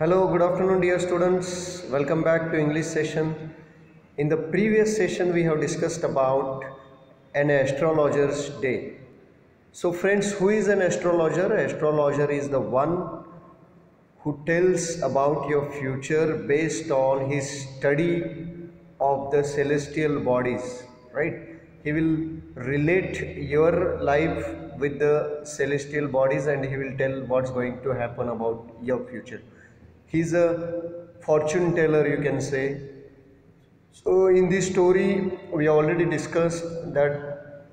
Hello, good afternoon, dear students. Welcome back to English session. In the previous session, we have discussed about an astrologer's day. So, friends, who is an astrologer? Astrologer is the one who tells about your future based on his study of the celestial bodies, right? He will relate your life with the celestial bodies and he will tell what's going to happen about your future. He's a fortune teller, you can say. So in this story, we already discussed that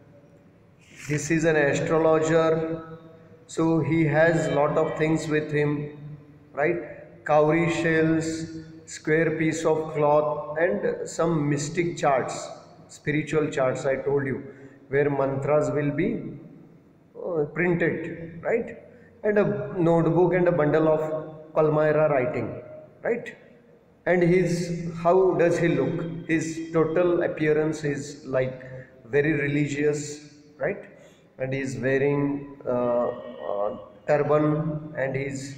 this is an astrologer. So he has lot of things with him, right? Cowrie shells, square piece of cloth, and some mystic charts, spiritual charts. I told you, where mantras will be printed, right? And a notebook and a bundle of Palmyra writing, right? And how does he look? His total appearance is like very religious, right? And he's wearing turban and he's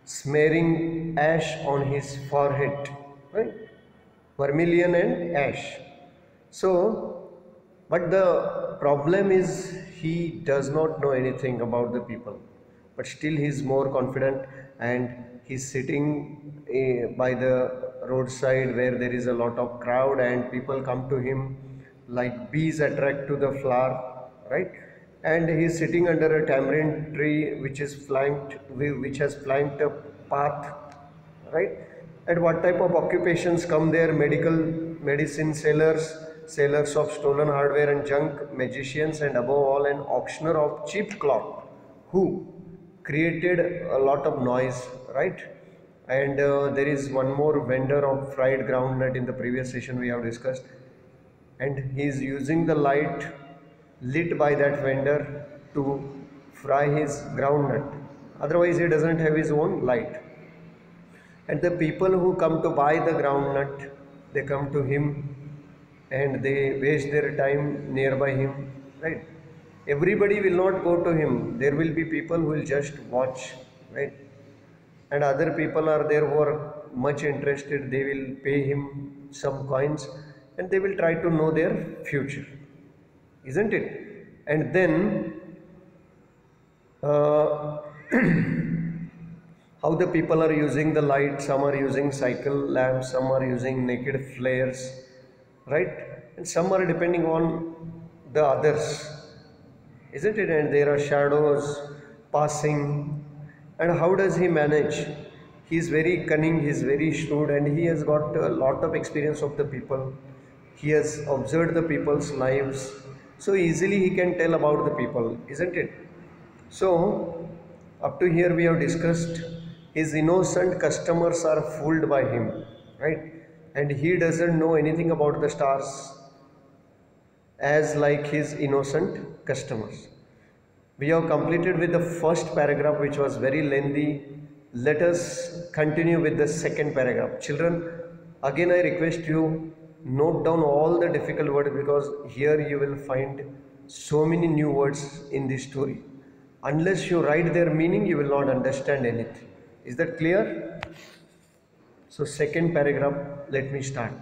smearing ash on his forehead, right? Vermilion and ash. So, but the problem is he does not know anything about the people, but still he is more confident and he's sitting by the roadside where there is a lot of crowd and people come to him like bees attract to the flower, right? And he's sitting under a tamarind tree which has flanked a path, right? And what type of occupations come there? Medicine sellers, sellers of stolen hardware and junk, magicians, and above all an auctioneer of cheap cloth who created a lot of noise, right? And there is one more vendor of fried groundnut. In the previous session we have discussed, and he is using the light lit by that vendor to fry his groundnut. Otherwise he doesn't have his own light. And the people who come to buy the groundnut, they come to him and they waste their time nearby him, right? Everybody will not go to him. There will be people who will just watch, right? And other people are there who are much interested. They will pay him some coins and they will try to know their future, isn't it? And then uh, how the people are using the light. Some are using cycle lamps, some are using naked flares, right? And some are depending on the others, isn't it? And there are shadows passing. And how does he manage? He is very cunning, he is very shrewd, and he has got a lot of experience of the people. He has observed the people's lives, so easily he can tell about the people, isn't it? So up to here we have discussed his innocent customers are fooled by him, right? And he doesn't know anything about the stars as like his innocent customers. We have completed with the first paragraph, which was very lengthy. Let us continue with the second paragraph. Children, again I request you, note down all the difficult words, because here you will find so many new words in this story. Unless you write their meaning, you will not understand anything. Is that clear? So second paragraph, let me start.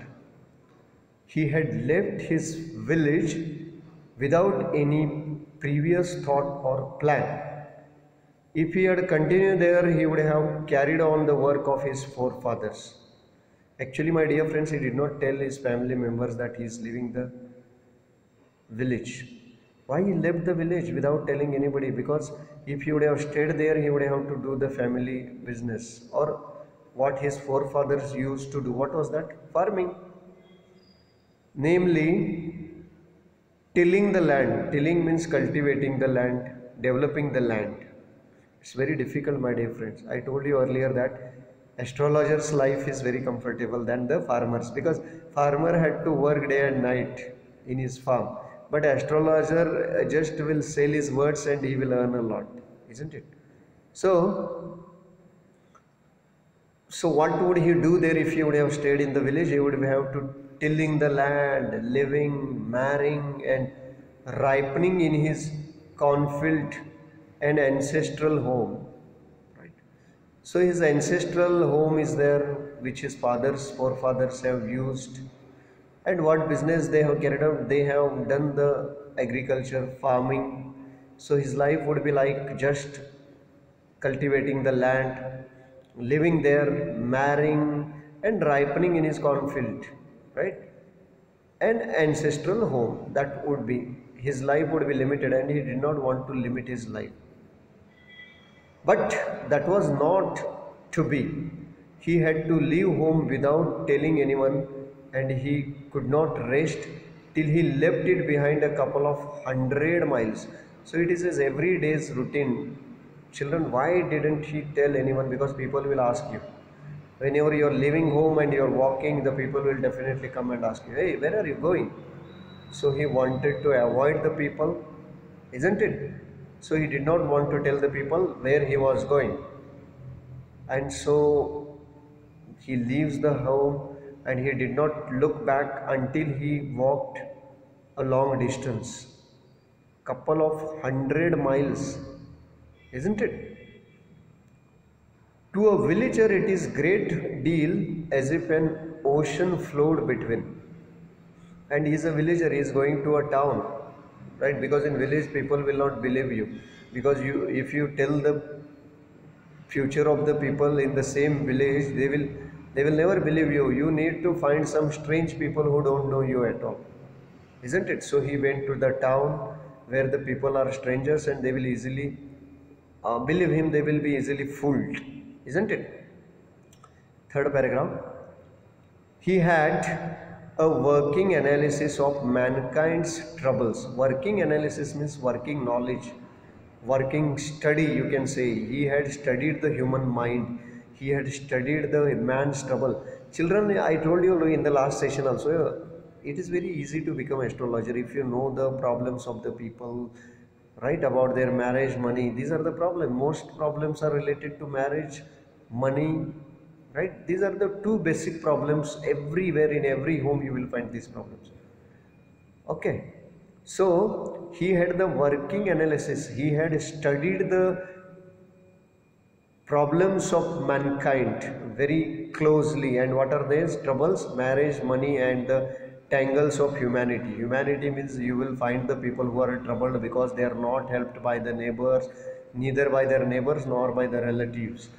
He had left his village without any previous thought or plan. If he had continued there, he would have carried on the work of his forefathers. Actually, my dear friends, he did not tell his family members that he is leaving the village. Why he left the village without telling anybody? Because if he would have stayed there, he would have to do the family business or what his forefathers used to do. What was that? Farming. Namely, tilling the land. Tilling means cultivating the land, developing the land. It's very difficult, my dear friends. I told you earlier that astrologer's life is very comfortable than the farmer's, because farmer had to work day and night in his farm. But astrologer just will sell his words and he will earn a lot, isn't it? So what would he do there if he would have stayed in the village? He would have to tilling the land, living, marrying and ripening in his cornfield and ancestral home, right? So his ancestral home is there, which his fathers, forefathers have used. And what business they have carried out? They have done the agriculture, farming. So his life would be like just cultivating the land, living there, marrying, and ripening in his cornfield, right? An ancestral home, that would be his life would be limited, and he did not want to limit his life. But that was not to be. He had to leave home without telling anyone, and he could not rest till he left it behind a couple of 100 miles. So it is his everyday's routine. Children, why didn't he tell anyone? Because people will ask you. Whenever you are leaving home and you are walking, the people will definitely come and ask you, hey, where are you going? So he wanted to avoid the people, isn't it? So he did not want to tell the people where he was going. And so he leaves the home and he did not look back until he walked a long distance, couple of 100 miles, isn't it? To a villager, it is great deal as if an ocean flowed between. And he is a villager, he is going to a town, right? Because in village people will not believe you, because if you tell the future of the people in the same village, they will never believe you. You need to find some strange people who don't know you at all, isn't it? So he went to the town where the people are strangers and they will easily believe him, they will be easily fooled, isn't it? Third paragraph. He had a working analysis of mankind's troubles. Working analysis means working knowledge, working study, you can say. He had studied the human mind. He had studied the man's trouble. Children, I told you in the last session also, it is very easy to become astrologer if you know the problems of the people, right? About their marriage, money. These are the problems. Most problems are related to marriage, money, right? These are the two basic problems everywhere. In every home you will find these problems. Okay, so he had the working analysis, he had studied the problems of mankind very closely. And what are these troubles? Marriage, money, and the tangles of humanity. Humanity means you will find the people who are troubled because they are not helped by the neighbors, neither by their neighbors nor by the relatives.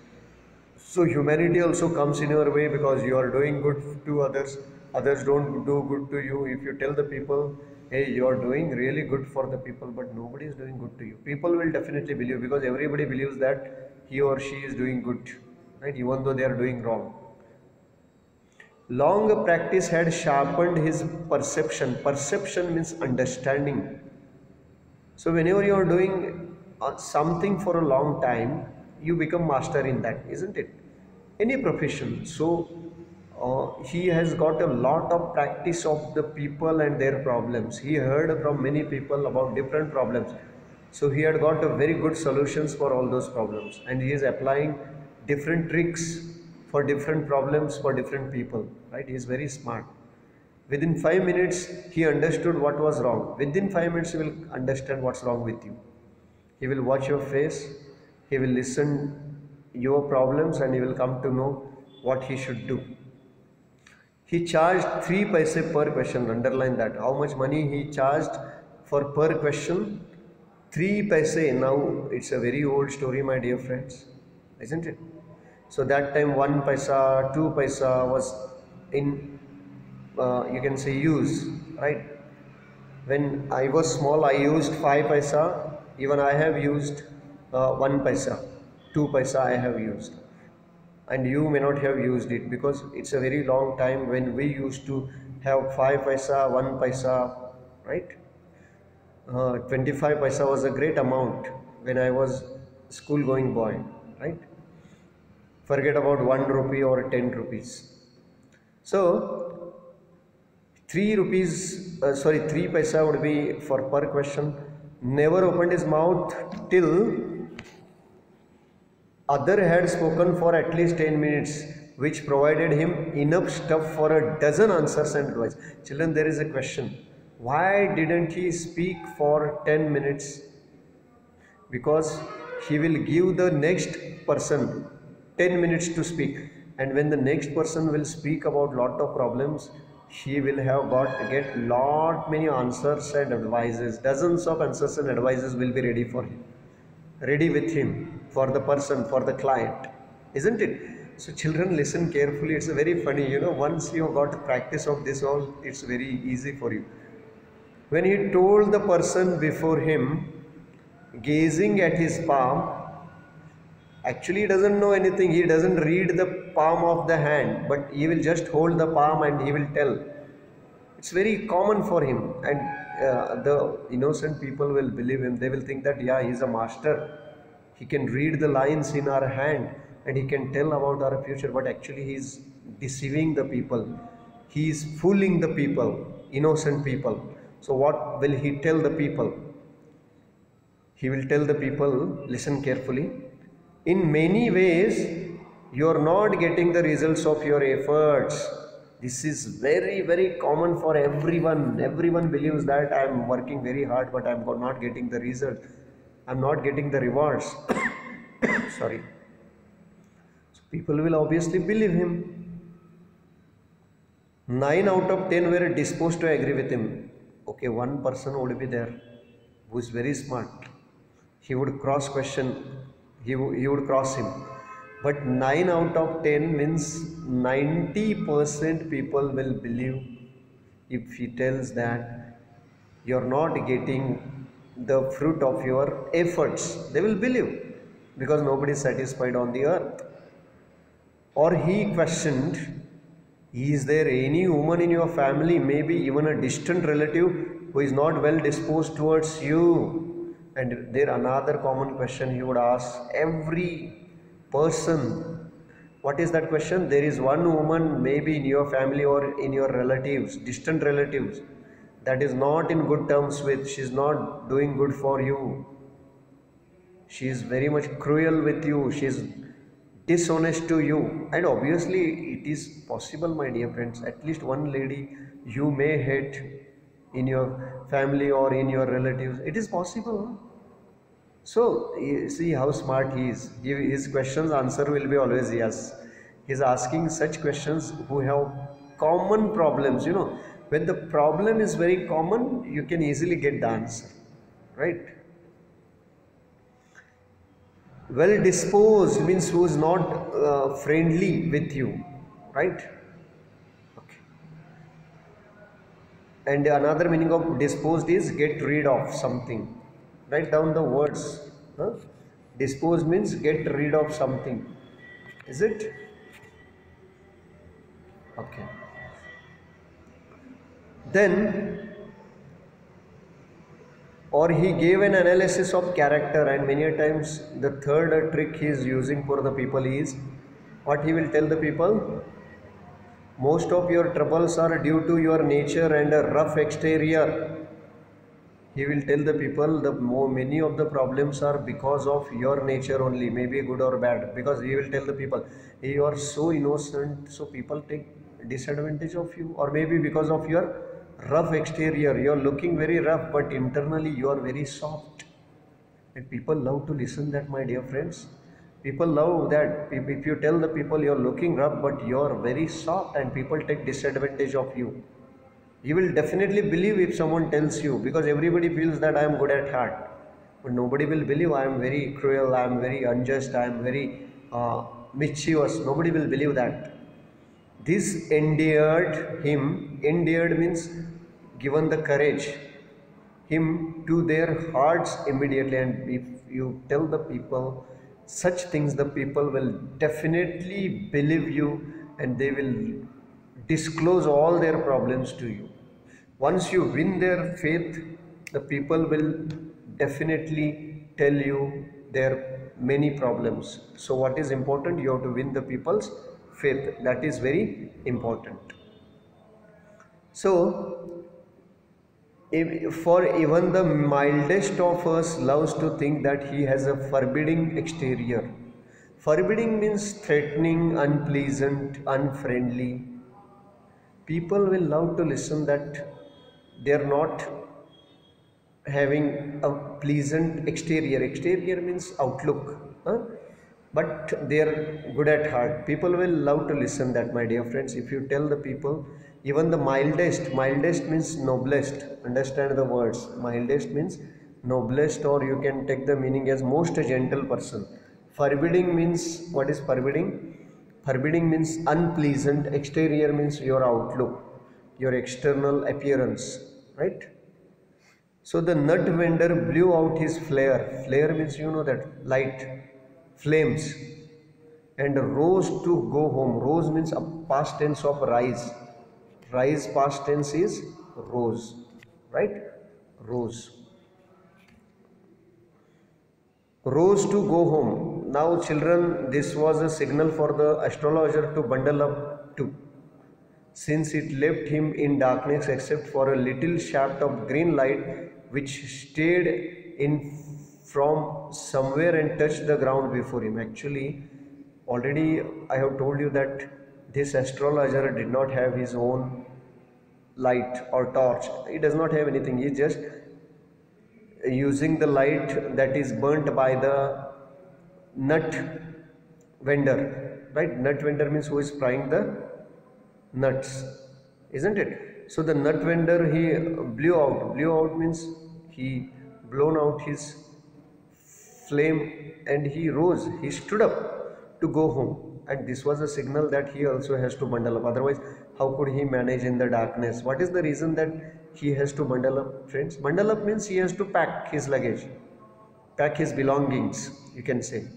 So humanity also comes in your way because you are doing good to others, others don't do good to you. If you tell the people, hey, you are doing really good for the people, but nobody is doing good to you, people will definitely believe, because everybody believes that he or she is doing good, right? Even though they are doing wrong. Long practice had sharpened his perception. Perception means understanding. So whenever you are doing something for a long time, you become master in that, isn't it? Any profession. So he has got a lot of practice of the people and their problems. He heard from many people about different problems. So he had got a very good solutions for all those problems, and he is applying different tricks for different problems for different people, right? He is very smart. Within 5 minutes, he understood what was wrong. Within 5 minutes, he will understand what's wrong with you. He will watch your face, he will listen your problems, and he will come to know what he should do. He charged 3 paise per question. Underline that. How much money he charged for per question? 3 paise. Now it's a very old story, my dear friends, isn't it? So that time 1 paisa, 2 paisa was in you can say use, right? When I was small, I used 5 paisa. Even I have used 1 paisa, 2 paisa I have used, and you may not have used it because it's a very long time when we used to have 5 paisa, 1 paisa, right? 25 paisa was a great amount when I was school going boy, right? Forget about 1 rupee or 10 rupees. So 3 rupees, 3 paisa would be for per question. Never opened his mouth till other had spoken for at least 10 minutes, which provided him enough stuff for a dozen answers and advice. Children, there is a question. Why didn't he speak for 10 minutes? Because he will give the next person 10 minutes to speak, and when the next person will speak about lot of problems, he will have get lot many answers and advices. Dozens of answers and advices will be ready for him, ready with him, for the person, for the client, isn't it? So children, listen carefully. It's a very funny, once you got practice of this all, it's very easy for you. When he told the person before him, gazing at his palm, actually he doesn't know anything, he doesn't read the palm of the hand, but he will just hold the palm and he will tell. It's very common for him, and the innocent people will believe him. They will think that, yeah, he's a master, he can read the lines in our hand and he can tell about our future, but actually he is deceiving the people, he is fooling the people, innocent people. So what will he tell the people? He will tell the people, listen carefully, in many ways you are not getting the results of your efforts. This is very, very common for everyone. Everyone believes that I am working very hard, but I am not getting the result, I am not getting the rewards. Sorry. So people will obviously believe him. 9 out of 10 were disposed to agree with him. Okay, one person would be there who is very smart. He would cross question, he would cross him. But 9 out of 10 means 90% people will believe if he tells that you're not getting the fruit of your efforts. They will believe, because nobody is satisfied on the earth. Or he questioned, is there any woman in your family, maybe even a distant relative, who is not well disposed towards you? And there another common question he would ask every person. What is that question? There is one woman maybe in your family or in your relatives, distant relatives, that is not in good terms with, she is not doing good for you, she is very much cruel with you, she is dishonest to you. And obviously it is possible, my dear friends, at least one lady you may hate in your family or in your relatives. It is possible. So see how smart he is. His questions answer will be always yes. He is asking such questions who have common problems. When the problem is very common, you can easily get the answer, right? Well disposed means who is not friendly with you, right? Okay. And another meaning of disposed is get rid of something. Write down the words. Disposed means get rid of something. Is it? Okay. Then, or he gave an analysis of character, and many times the third trick he is using for the people is, what he will tell the people? Most of your troubles are due to your nature and a rough exterior. He will tell the people many of the problems are because of your nature only, maybe good or bad. Because he will tell the people, hey, you are so innocent, so people take disadvantage of you. Or maybe because of your rough exterior, you are looking very rough, but internally you are very soft. And people love to listen that, my dear friends. People love that. If you tell the people you are looking rough, but you are very soft, and people take disadvantage of you. You will definitely believe if someone tells you, because everybody feels that I am good at heart, but nobody will believe I am very cruel, I am very unjust, I am very mischievous. Nobody will believe that. This endeared him. Endeared means given the courage, him to their hearts immediately. And if you tell the people such things, the people will definitely believe you, and they will disclose all their problems to you. Once you win their faith, the people will definitely tell you their many problems. So what is important? You have to win the people's faith. That is very important. So for even the mildest of us loves to think that he has a forbidding exterior. Forbidding means threatening, unpleasant, unfriendly. People will love to listen that they are not having a pleasant exterior. Exterior means outlook. but they are good at heart. People will love to listen that, my dear friends. If you tell the people, even the mildest, mildest means noblest. Understand the words. Mildest means noblest, or you can take the meaning as most gentle person. Forbidding means, what is forbidding? Forbidding means unpleasant. Exterior means your outlook, your external appearance, right? So the nut vendor blew out his flare. Flare means, you know, that light, flames, and rose to go home. Rose means a past tense of rise. Rise past tense is rose, right? Rose. Rose to go home. Now, children, this was a signal for the astrologer to bundle up too, since it left him in darkness except for a little shaft of green light which stayed in from somewhere and touched the ground before him. Actually, already I have told you that this astrologer did not have his own light or torch. He does not have anything. He is just using the light that is burnt by the nut vendor, right? Nut vendor means who is frying the nuts, isn't it? So the nut vendor, he blew out. Blew out means he blown out his flame and he rose. He stood up to go home, and this was a signal that he also has to bundle up. Otherwise, how could he manage in the darkness? What is the reason that he has to bundle up, friends? Bundle up means he has to pack his luggage, pack his belongings, you can say.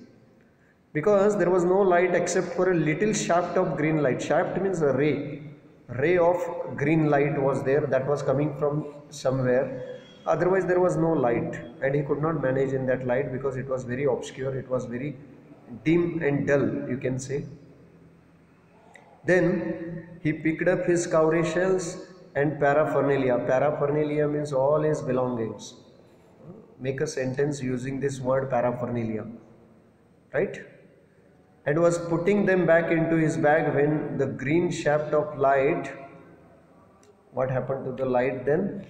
Because there was no light except for a little shaft of green light. Shaft means a ray. Ray of green light was there, that was coming from somewhere. Otherwise there was no light, and he could not manage in that light because it was very obscure, it was very dim and dull, you can say. Then he picked up his cowrie shells and paraphernalia. Paraphernalia means all his belongings. Make a sentence using this word paraphernalia, right? And was putting them back into his bag when the green shaft of light, what happened to the light then?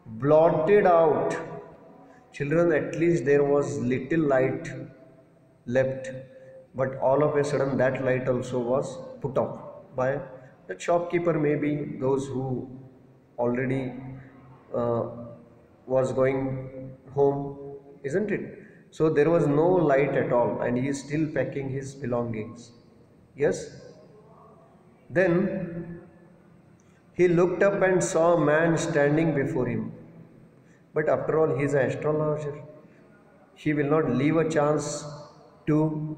Blotted out. Children, at least there was little light left, but all of a sudden that light also was put off by the shopkeeper, maybe those who already uh, was going home, isn't it? So there was no light at all, and he is still packing his belongings. Yes? Then he looked up and saw a man standing before him. But after all, he is an astrologer. He will not leave a chance to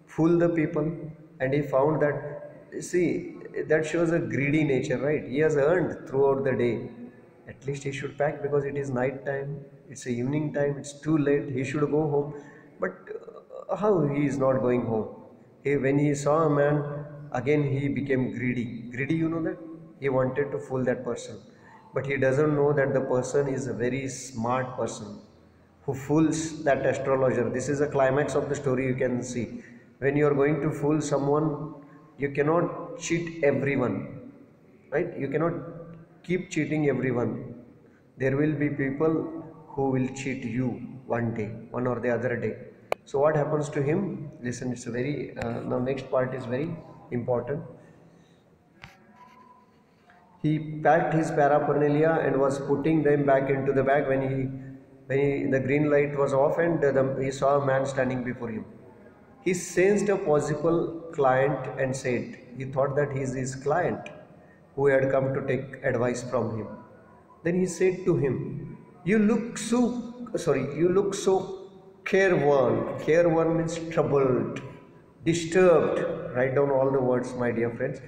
fool the people. And he found that, see, that shows a greedy nature, right? He has earned throughout the day. At least he should pack because it is night time, it's a evening time, it's too late, he should go home. But how he is not going home? When he saw a man, again he became greedy. Greedy, you know that? He wanted to fool that person. But he doesn't know that the person is a very smart person who fools that astrologer. This is a climax of the story, you can see. When you are going to fool someone, you cannot cheat everyone, right? You cannot keep cheating everyone. There will be people who will cheat you one day, one or the other day. So what happens to him? Listen, it's a very now next part is very important. He packed his paraphernalia and was putting them back into the bag when the green light was off, and he saw a man standing before him. He sensed a possible client and said, he thought that he is his client who had come to take advice from him. Then he said to him, you look so careworn. Careworn means troubled, disturbed. Write down all the words, my dear friends,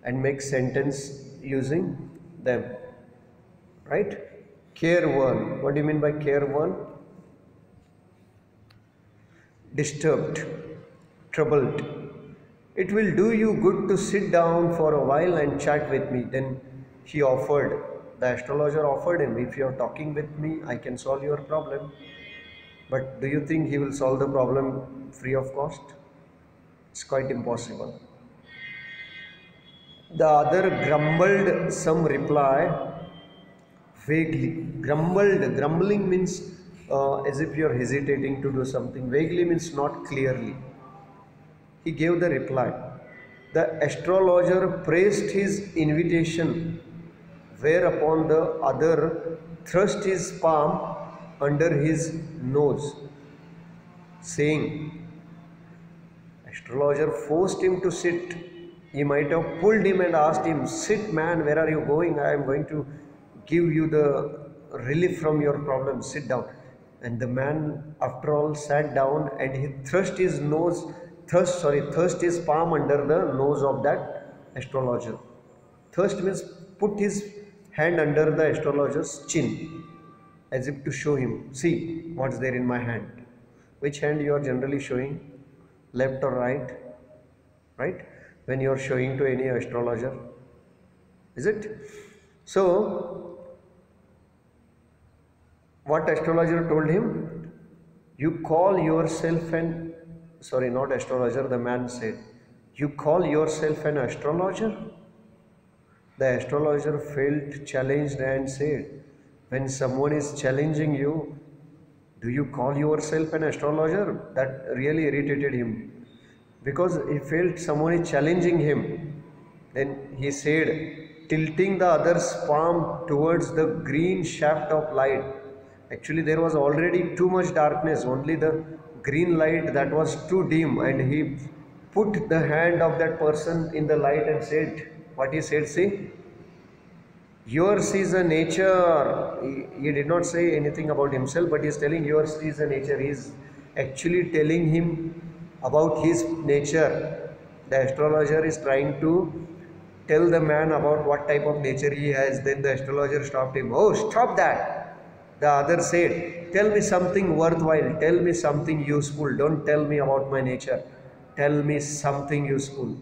and make sentence using them. Right? Careworn. What do you mean by careworn? Disturbed, troubled. It will do you good to sit down for a while and chat with me. Then he offered, the astrologer offered him, if you are talking with me, I can solve your problem. But do you think he will solve the problem free of cost? It's quite impossible. The other grumbled some reply vaguely. Grumbling means as if you are hesitating to do something. Vaguely means not clearly. He gave the reply. The astrologer praised his invitation, whereupon the other thrust his palm under his nose, saying, astrologer forced him to sit. He might have pulled him and asked him, sit man, where are you going? I am going to give you the relief from your problem, sit down. And the man after all sat down and he thrust his palm under the nose of that astrologer. Thrust means put his hand under the astrologer's chin as if to show him, see what's there in my hand. Which hand you are generally showing? Left or right? Right? When you are showing to any astrologer, is it? So, what astrologer told him? You call yourself an, sorry, not astrologer, the man said, you call yourself an astrologer? The astrologer felt challenged and said, when someone is challenging you, do you call yourself an astrologer? That really irritated him, because he felt someone is challenging him. Then he said, tilting the other's palm towards the green shaft of light. Actually, there was already too much darkness, only the green light that was too dim, and he put the hand of that person in the light and said, what he said, see, yours is a nature. He did not say anything about himself, but he is telling yours is a nature. He is actually telling him about his nature. The astrologer is trying to tell the man about what type of nature he has. Then the astrologer stopped him. Oh, stop that. The other said, tell me something worthwhile. Tell me something useful. Don't tell me about my nature. Tell me something useful.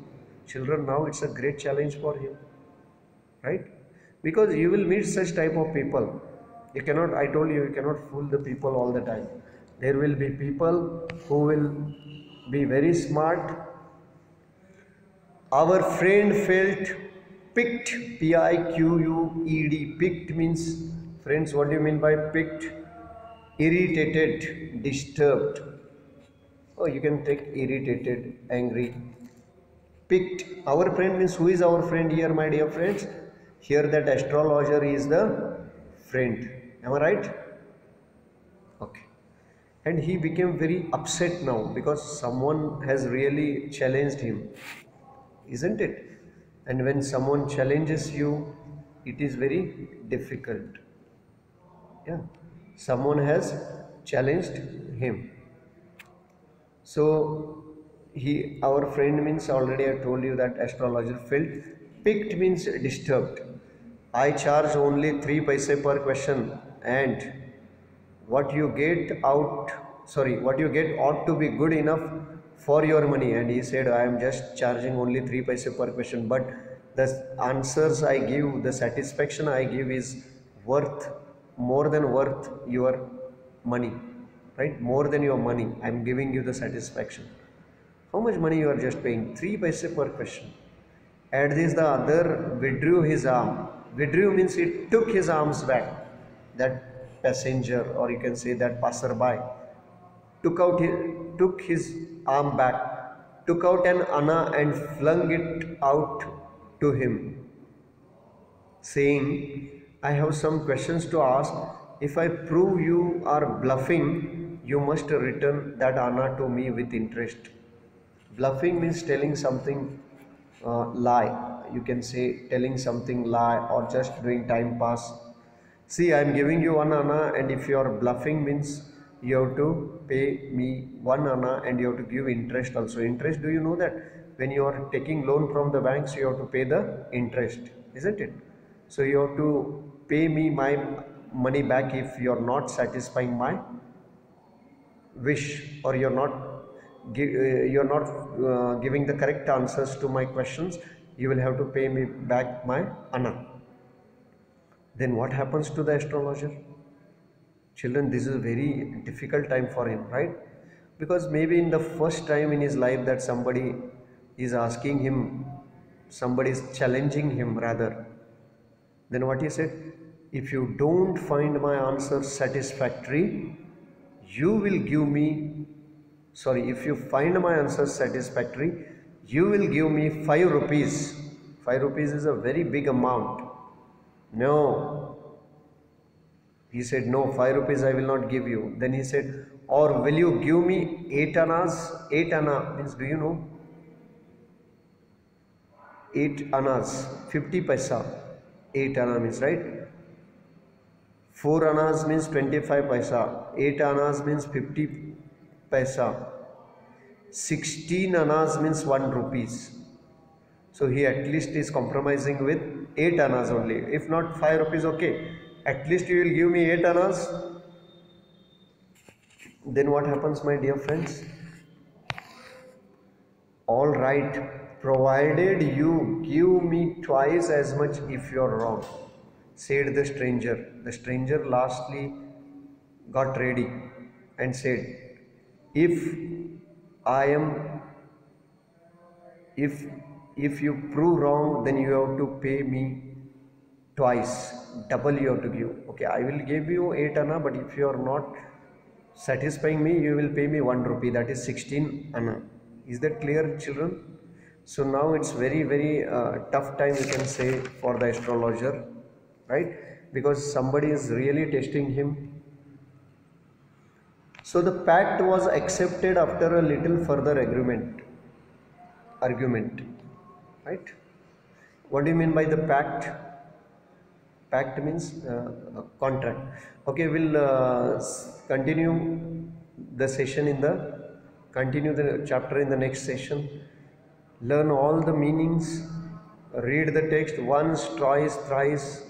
Children, now it's a great challenge for him. Right? Because you will meet such type of people. You cannot, I told you, you cannot fool the people all the time. There will be people who will be very smart. Our friend felt piqued, P-I-Q-U-E-D. Piqued means, friends, what do you mean by piqued? Irritated, disturbed. Oh, you can take irritated, angry. Piqued. Our friend means, who is our friend here, my dear friends? Here that astrologer is the friend. Am I right? Okay. And he became very upset now because someone has really challenged him. Isn't it? And when someone challenges you, it is very difficult. Yeah. Someone has challenged him. So our friend means, already I told you that astrologer felt. Piqued means disturbed. I charge only 3 paise per question, and what you get ought to be good enough for your money. And he said, I am just charging only 3 paise per question, but the answers I give, the satisfaction I give is more than worth your money, right? More than your money, I am giving you the satisfaction. How much money you are just paying? 3 paise per question. At this, the other withdrew his arm. Withdrew means he took his arms back. That passenger, or you can say that passerby, took his arm back, took out an anna and flung it out to him, saying, I have some questions to ask. If I prove you are bluffing, you must return that anna to me with interest. Bluffing means telling something lie. You can say telling something lie or just doing time pass. See, I am giving you 1 anna, and if you are bluffing means you have to pay me 1 anna and you have to give interest also. Interest, do you know that when you are taking loan from the banks, you have to pay the interest, isn't it? So you have to pay me my money back if you are not satisfying my wish, or you're not giving the correct answers to my questions. You will have to pay me back my anna. Then what happens to the astrologer? Children, this is a very difficult time for him, right? Because maybe in the first time in his life that somebody is asking him, somebody is challenging him rather. Then what he said? If you don't find my answer satisfactory, you will give me, sorry, if you find my answer satisfactory, you will give me 5 rupees. 5 rupees is a very big amount. No. He said, no, 5 rupees I will not give you. Then he said, or will you give me 8 annas? 8 anna means, do you know? 8 annas, 50 paisa. 8 anna means, right? 4 annas means 25 paisa. 8 annas means 50 paisa. 16 annas means 1 rupees. So he at least is compromising with 8 annas only. If not 5 rupees, okay. At least you will give me 8 annas. Then what happens, my dear friends? All right, provided you give me twice as much if you are wrong, said the stranger. The stranger lastly got ready and said, if I am, if you prove wrong, then you have to pay me twice, double you have to give. Okay, I will give you 8 anna, but if you are not satisfying me, you will pay me 1 rupee, that is 16 anna. Is that clear, children? So now it's very tough time, you can say, for the astrologer, right? Because somebody is really testing him. So the pact was accepted after a little further argument, right? What do you mean by the pact? Pact means a contract. Okay, we'll continue the session in the, continue the chapter in the next session. Learn all the meanings, read the text once, twice, thrice,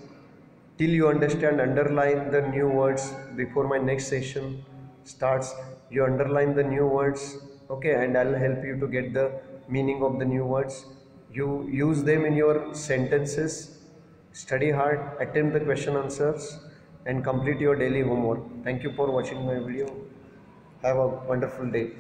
till you understand. Underline the new words before my next session starts. You underline the new words, okay, and I'll help you to get the meaning of the new words. You use them in your sentences. Study hard, attempt the question answers, and complete your daily homework. Thank you for watching my video. Have a wonderful day.